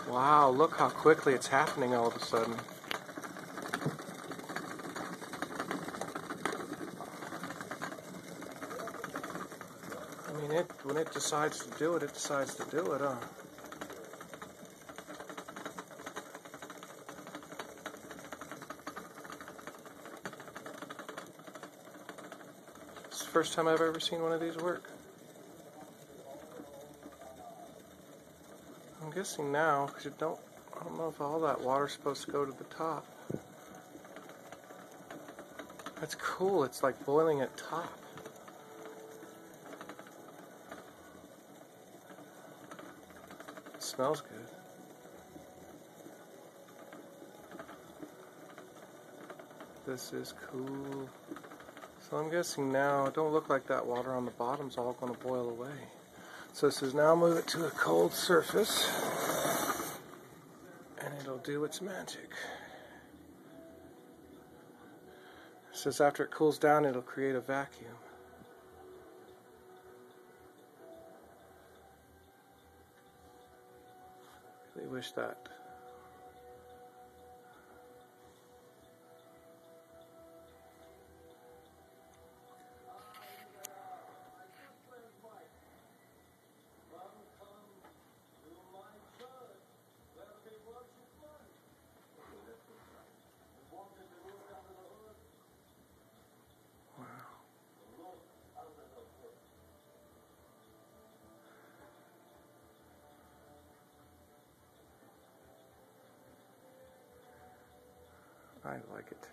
Wow, look how quickly it's happening all of a sudden. I mean, when it decides to do it, it decides to do it, huh? It's the first time I've ever seen one of these work. I'm guessing now, because I don't know if all that water's supposed to go to the top. That's cool, it's like boiling at top. It smells good. This is cool. So I'm guessing now, it don't look like that water on the bottom's all going to boil away. So this is now move it to a cold surface, and it'll do its magic. It says after it cools down, it'll create a vacuum. I really wish that. I like it.